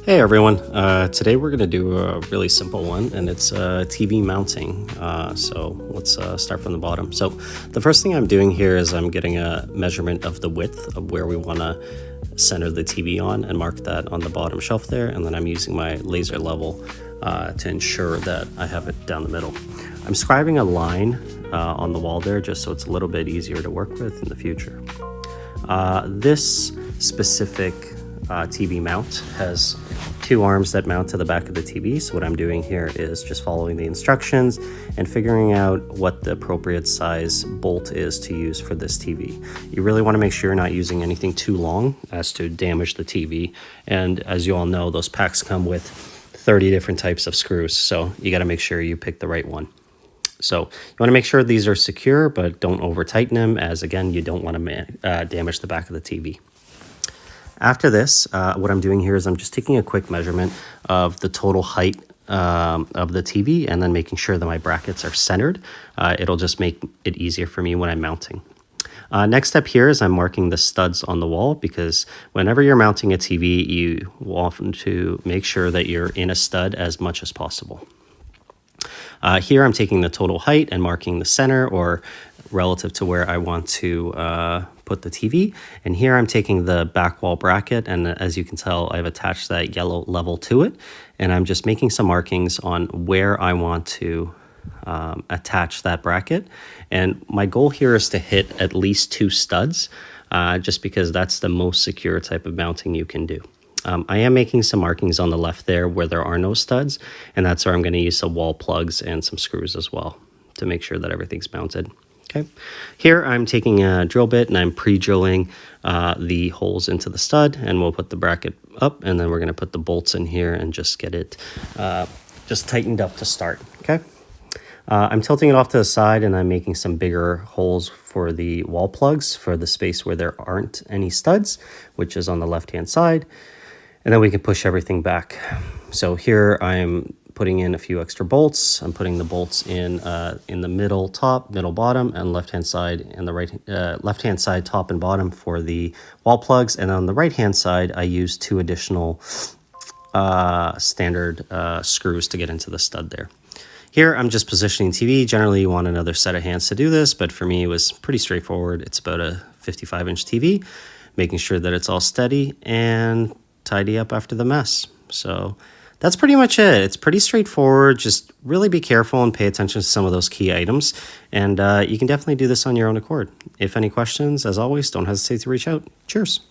Hey everyone, today we're going to do a really simple one, and it's TV mounting. So let's start from the bottom. So the first thing I'm doing here is I'm getting a measurement of the width of where we want to center the TV on and mark that on the bottom shelf there, and then I'm using my laser level to ensure that I have it down the middle. I'm scribing a line on the wall there just so it's a little bit easier to work with in the future. This specific TV mount has two arms that mount to the back of the TV. So what I'm doing here is just following the instructions and figuring out what the appropriate size bolt is to use for this TV. You really want to make sure you're not using anything too long as to damage the TV. And as you all know, those packs come with 30 different types of screws. So you got to make sure you pick the right one. So you want to make sure these are secure, but don't over tighten them, as again, you don't want to damage the back of the TV. After this, what I'm doing here is I'm just taking a quick measurement of the total height of the TV and then making sure that my brackets are centered. It'll just make it easier for me when I'm mounting. Next step here is I'm marking the studs on the wall, because whenever you're mounting a TV, you want to make sure that you're in a stud as much as possible. Here I'm taking the total height and marking the center, or relative to where I want to put the TV. And here I'm taking the back wall bracket, and as you can tell, I've attached that yellow level to it. And I'm just making some markings on where I want to attach that bracket. And my goal here is to hit at least 2 studs, just because that's the most secure type of mounting you can do. I am making some markings on the left there where there are no studs, and that's where I'm going to use some wall plugs and some screws as well to make sure that everything's mounted. Okay. Here I'm taking a drill bit and I'm pre-drilling the holes into the stud, and we'll put the bracket up, and then we're going to put the bolts in here and just get it just tightened up to start. Okay. I'm tilting it off to the side, and I'm making some bigger holes for the wall plugs for the space where there aren't any studs, which is on the left-hand side. And then we can push everything back. So here I'm putting in a few extra bolts. I'm putting the bolts in the middle top, middle bottom, and left-hand side, and the left-hand side top and bottom for the wall plugs. And on the right-hand side, I use 2 additional standard screws to get into the stud there. Here I'm just positioning TV. Generally you want another set of hands to do this, but for me it was pretty straightforward. It's about a 55-inch TV, making sure that it's all steady and tidy up after the mess. So that's pretty much it. It's pretty straightforward. Just really be careful and pay attention to some of those key items. And you can definitely do this on your own accord. If any questions, as always, don't hesitate to reach out. Cheers.